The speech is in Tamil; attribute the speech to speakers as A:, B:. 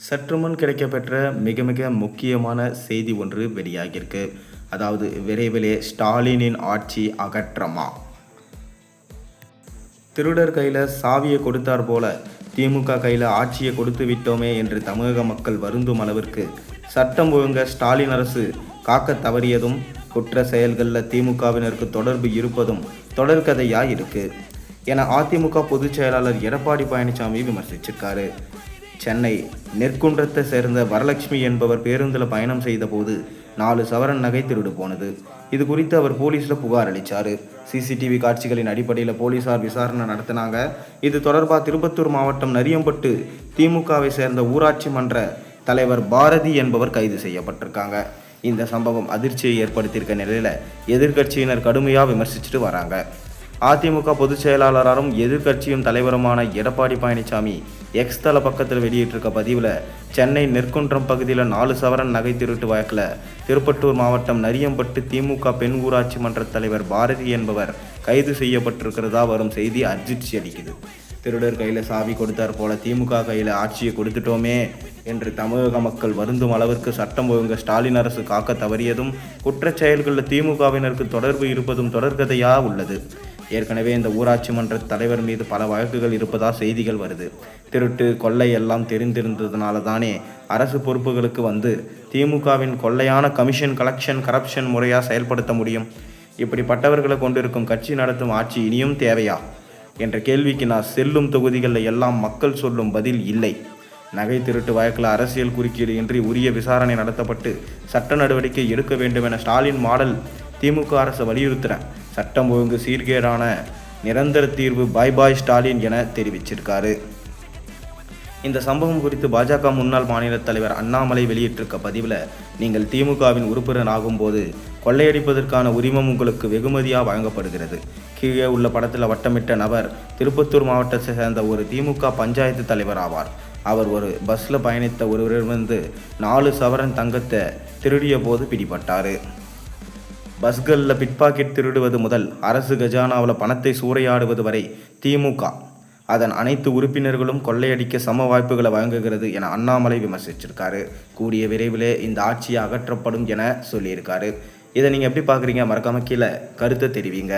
A: சற்று முன் கிடைக்கப்பெற்ற மிக மிக முக்கியமான செய்தி ஒன்று வெளியாகியிருக்கு. அதாவது விரைவிலே ஸ்டாலினின் ஆட்சி அகற்றமா? திருடர் கையில் சாவியை கொடுத்தார் போல திமுக கையில் ஆட்சியை கொடுத்து விட்டோமே என்று தமிழக மக்கள் வருந்தும் அளவிற்கு சட்டம் ஒழுங்க ஸ்டாலின் அரசு காக்க தவறியதும், குற்ற செயல்களில் திமுகவினருக்கு தொடர்பு இருப்பதும் தொடர்கதையாக இருக்கு என அதிமுக பொதுச் செயலாளர் எடப்பாடி பழனிசாமி விமர்சிச்சிருக்காரு. சென்னை நெற்குன்றத்தை சேர்ந்த வரலட்சுமி என்பவர் பேருந்தில் பயணம் செய்த போது 4 சவரன் நகை திருடு போனது. இது குறித்து அவர் போலீஸில் புகார் அளித்தார். சிசிடிவி காட்சிகளின் அடிப்படையில் போலீஸார் விசாரணை நடத்தினாங்க. இது தொடர்பாக திருப்பத்தூர் மாவட்டம் நரியம்பட்டு திமுகவை சேர்ந்த ஊராட்சி மன்ற தலைவர் பாரதி என்பவர் கைது செய்யப்பட்டிருக்காங்க. இந்த சம்பவம் அதிர்ச்சியை ஏற்படுத்தியிருக்க நிலையில் எதிர்க்கட்சியினர் கடுமையாக விமர்சிச்சுட்டு வராங்க. அதிமுக பொதுச் செயலாளரும் எதிர்க்கட்சியும் தலைவருமான எடப்பாடி பழனிசாமி எக்ஸ் தள பக்கத்தில் வெளியிட்டிருக்க பதிவில் சென்னை நெற்குன்றம் பகுதியில் 4 சவரன் நகை திருட்டு வழக்கில் திருப்பத்தூர் மாவட்டம் நரியம்பட்டு திமுக பெண் ஊராட்சி மன்ற தலைவர் பாரதி என்பவர் கைது செய்யப்பட்டிருக்கிறதா வரும் செய்தி அதிர்ச்சி அளிக்குது. திருடர் கையில் சாவி கொடுத்தார் போல திமுக கையில் ஆட்சியை கொடுத்துட்டோமே என்று தமிழக மக்கள் வருந்தும் அளவிற்கு சட்டம் ஒழுங்க ஸ்டாலின் அரசு காக்க தவறியதும், குற்றச் செயல்களில் திமுகவினருக்கு தொடர்பு இருப்பதும் தொடர்கதையாக உள்ளது. ஏற்கனவே இந்த ஊராட்சி மன்ற தலைவர் மீது பல வழக்குகள் இருப்பதா செய்திகள் வருது. திருட்டு கொள்ளை எல்லாம் தெரிந்திருந்ததுனால தானே அரசு பொறுப்புகளுக்கு வந்து திமுகவின் கொள்ளையான கமிஷன் கலெக்ஷன் கரப்ஷன் முறையாக செயல்படுத்த முடியும். இப்படிப்பட்டவர்களை கொண்டிருக்கும் கட்சி நடத்தும் ஆட்சி இனியும் தேவையா என்ற கேள்விக்கு நான் செல்லும் தொகுதிகளில் எல்லாம் மக்கள் சொல்லும் பதில் இல்லை. நகை திருட்டு வழக்கில் அரசியல் குறுக்கீடு இன்றி உரிய விசாரணை நடத்தப்பட்டு சட்ட நடவடிக்கை எடுக்க வேண்டும் என ஸ்டாலின் மாடல் திமுக அரசு வலியுறுத்துகிறேன். சட்டம் ஒழுங்கு சீர்கேடான நிரந்தர தீர்வு பாய் ஸ்டாலின் என தெரிவிச்சிருக்காரு. இந்த சம்பவம் குறித்து பாஜக முன்னாள் மாநில தலைவர் அண்ணாமலை வெளியிட்டிருக்க பதிவில், நீங்கள் திமுகவின் உறுப்பினர் ஆகும்போது கொள்ளையடிப்பதற்கான உரிமம் உங்களுக்கு வெகுமதியாக வழங்கப்படுகிறது. கீழே உள்ள படத்தில் வட்டமிட்ட நபர் திருப்பத்தூர் மாவட்டத்தை சேர்ந்த ஒரு திமுக பஞ்சாயத்து தலைவர் ஆவார். அவர் ஒரு பஸ்ஸில் பயணித்த ஒருவரிடமிருந்து 4 சவரன் தங்கத்தை திருடிய போது பிடிபட்டார். பஸ்களில் பிட்பாக்கெட் திருடுவது முதல் அரசு கஜானாவில் பணத்தை சூறையாடுவது வரை திமுக அதன் அனைத்து உறுப்பினர்களும் கொள்ளையடிக்க சம வாய்ப்புகளை வழங்குகிறது என அண்ணாமலை விமர்சிச்சிருக்காரு. கூடிய விரைவிலே இந்த ஆட்சியை அகற்றப்படும் என சொல்லியிருக்காரு. இதை நீங்கள் எப்படி பார்க்குறீங்க? மறக்காம கீழே கருத்தை தெரிவிங்க.